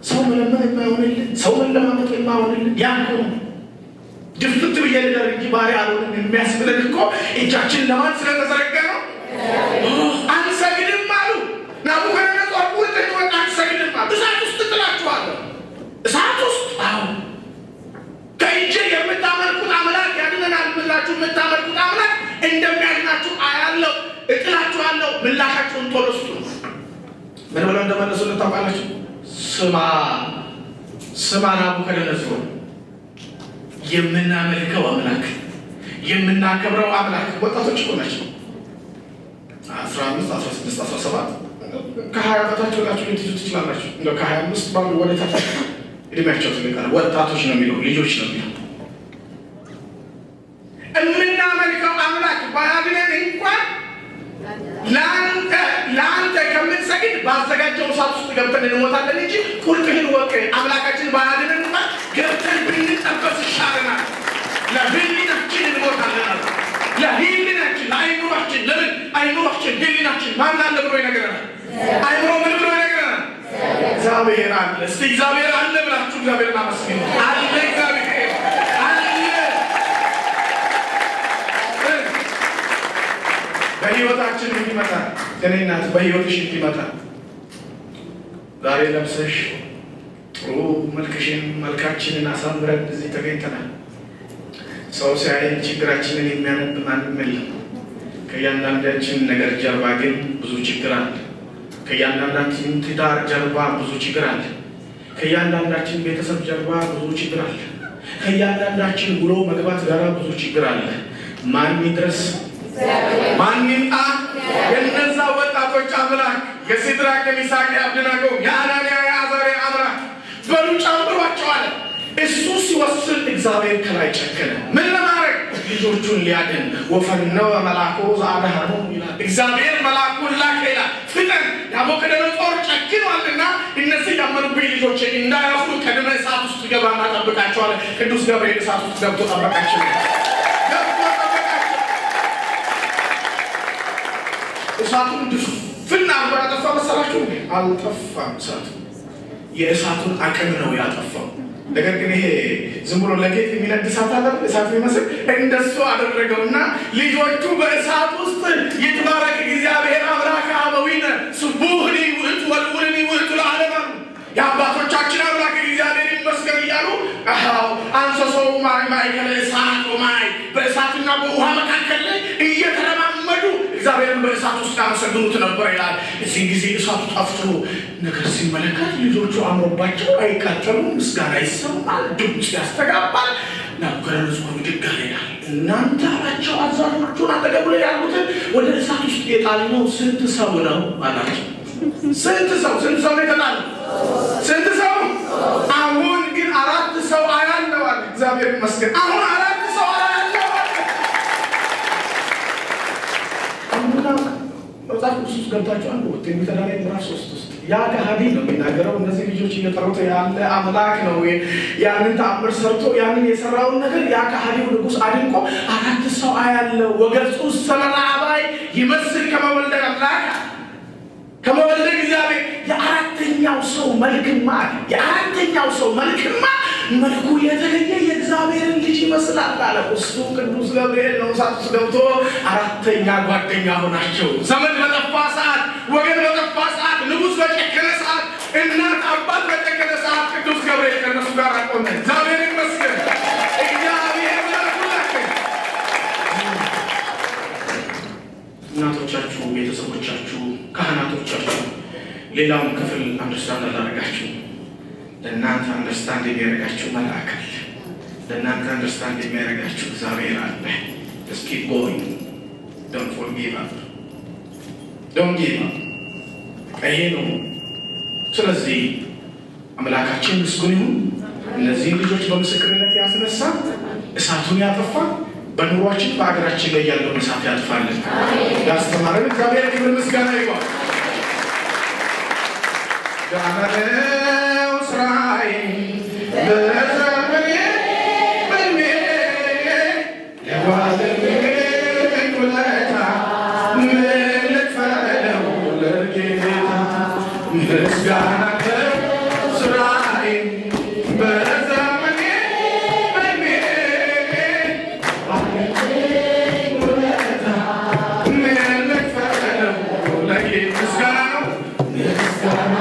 ሰው መለመን የማይሆንልን፣ ሰው መለማመጥ የማይሆንልን ያ እኮ ነው። ድፍት ብዬ ልደር እንጂ ባሪያ አልሆንም የሚያስብለን እኮ እጃችን ለማን ስለተዘረጋ ነው። አንሰግድም አሉ ናቡከደነጾር። ቁርጥን ወጣ አንሰግድም አሉ። እሳት ውስጥ ጥላችኋለሁ። እሳት ውስጥ ከእጄ የምታመልኩት አምላክ ያድነናል ብላችሁ የምታመልኩት አምላክ እንደሚያድናችሁ አያለው፣ እጥላችኋለሁ። ምላሻችሁን ቶሎ ስጡ። ምን ብለው እንደመለሱለት ታውቃላችሁ? ስማ ናቡከደነጾር፣ የምናመልከው አምላክ የምናከብረው አምላክ። ወጣቶች እኮ ናቸው። 15 16 17 ከ20 በታች ወላችሁ ልትይዙ ትችላላችሁ። እንደው ከ25 ባሉ ወደ ታች እድሜያቸው ትልቃል። ወጣቶች ነው የሚለው፣ ልጆች ነው የሚለው። የምናመልከው አምላክ ባያድነን እንኳን ለአንተ ከምንሰግድ ባዘጋጀው እሳት ውስጥ ገብተን እንሞታለን እንጂ ቁርጥህን ወቅ አምላካችን ባያድነን እንኳን ገብተን ብንጠበስ ይሻለናል። ለህሊናችን እንሞታለን። ለህሊናችን፣ ለአይምሯችን። ለምን አይምሯችን፣ ህሊናችን ማን አለ ብሎ ይነግረናል? አይምሮ ምን ብሎ ይነግረናል? እግዚአብሔር አለ። እስቲ እግዚአብሔር አለ ብላችሁ እግዚአብሔርን አመስግኑ። አለ እግዚአብሔር አለ። በህይወታችን እንዲመጣ ከኔናት በህይወትሽ እንዲመጣ ዛሬ ለብሰሽ ጥሩ መልካችንን አሳምረን እዚህ ተገኝተናል። ሰው ሲያየን ችግራችንን የሚያነብ ማንም የለም። ከእያንዳንዳችን ነገር ጀርባ ግን ብዙ ችግር አለ። ከእያንዳንዳችን ትዳር ጀርባ ብዙ ችግር አለ። ከእያንዳንዳችን ቤተሰብ ጀርባ ብዙ ችግር አለ። ከእያንዳንዳችን ውሎ መግባት ጋር ብዙ ችግር አለ። ማን ይድረስ? ማን ይምጣ? የእነዛ ወጣቶች አምላክ የሲድራቅ የሚሳቅ የአብደናጎ የአናንያ የአዛርያ አምላክ በሉ ጨምሯቸዋል። እሱ ሲወስን እግዚአብሔር ከላይ ጨከነ። ምን ለማድረግ? ልጆቹን ሊያድን። ወፈነወ መልአኮ ዘአድኀኖሙ ይላል። እግዚአብሔር መልአኩን ላከ ይላል። ፍጠን፣ ናቡከደነጾር ጨክኗልና እነዚህ ያመኑብኝ ልጆች እንዳያፍሩ ቀድመ እሳት ውስጥ ገባና ጠብቃቸዋል። ቅዱስ ገብርኤል እሳት ውስጥ ገብቶ ጠበቃቸው። እሳቱን ድፍን አርጎ ያጠፋ መሰላችሁ? አልጠፋም። እሳቱ የእሳቱን አቅም ነው ያጠፋው። ነገር ግን ይሄ ዝም ብሎ ለጌጥ የሚነድ እሳት አለ፣ እሳት የሚመስል እንደሱ አደረገውና ልጆቹ በእሳት ውስጥ ይትባረክ እግዚአብሔር አምላከ አበዊነ ስቡሕኒ ውእቱ ወልዑልኒ ውእቱ ለዓለሙ። የአባቶቻችን አምላክ እግዚአብሔር ይመስገን እያሉ አንሶ በፈሰሰው ማዕከለ እሳት ወማይ በእሳትና በውሃ መካከል ላይ እየተረማመዱ እግዚአብሔርን በእሳት ውስጥ ያመሰግኑት ነበር ይላል። እዚህ ጊዜ እሳቱ ጠፍቶ ነገር ሲመለከት ልጆቹ አምሮባቸው አይቃጠሉም፣ ምስጋና ይሰማል፣ ድምፅ ያስተጋባል። ናቡከደነፆር ብድግ አለ ይላል። እናንተ አላቸው አዛዦቹን አጠገቡ ላይ ያሉትን ወደ እሳት ውስጥ የጣልነው ስንት ሰው ነው አላቸው። ስንት ሰው ነው የተጣለው? ስንት ሰው? አሁን ግን 4 ሰው አያለው አለ። እግዚአብሔር ይመስገን። አሁን 4 ሰው አያለው አለ። አሁን መጽሐፍ ቅዱስ ውስጥ ገብታችሁ አንዱ ትንቢተ ዳንኤል ምዕራፍ 3 ውስጥ ያ ከሃዲ ነው የሚናገረው። እነዚህ ልጆች እየጠሩት ያለ አምላክ ነው ያንን ተአምር ሰርቶ ያንን የሰራውን ነገር ያ ከሃዲው ንጉሥ አድንቆ 4 ሰው አያለው ወገጹ ሰመራባይ ይመስል ከመወልደ አምላክ ከመወልደ እግዚአብሔር የአራተኛው ሰው መልክማ መልኩ የተለየ የእግዚአብሔርን ልጅ ይመስላል አለ። እሱ ቅዱስ ገብርኤል ነው እሳት ውስጥ ገብቶ 4ኛ ጓደኛ ሆናቸው። ዘመድ በጠፋ ሰዓት፣ ወገን በጠፋ ሰዓት፣ ንጉሥ በጨከነ ሰዓት፣ እናት አባት በጨከነ ሰዓት ቅዱስ ገብርኤል ከነሱ ጋር ቆመ። እግዚአብሔር ይመስገን። እግዚአብሔር ይመስገን። እናቶቻችሁ፣ ቤተሰቦቻችሁ፣ ካህናቶቻችሁ ሌላውን ክፍል አንደርስታንድ አላደረጋችሁ። ለእናንተ አንደርስታንድ የሚያደርጋችሁ መልአክ አለ። ለእናንተ አንደርስታንድ የሚያደርጋችሁ እግዚአብሔር አለ። Just keep going. Don't forgive up. Don't give up. ይሄ ነው። ስለዚህ አምላካችን ምስጉን ይሁን። እነዚህ ልጆች በምስክርነት ያስነሳ፣ እሳቱን ያጠፋ፣ በኑሯችን በአገራችን ላይ ያለውን እሳት ያጥፋልን። ያስተማረን እግዚአብሔር ክብር ምስጋና ይግባው። ጋናለው ስራይ በዘመኔ በልሜ የዋለሜ ኩለታ ምልክፈለው ለጌታ ምስጋና ስራይ በዘመኔ በልሜ ኩለታ ምልክፈለው ለጌታ ምስጋና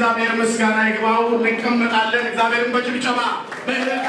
እግዚአብሔር ምስጋና ይግባው። እንቀመጣለን። እግዚአብሔርን በጭብጨባ በእልልታ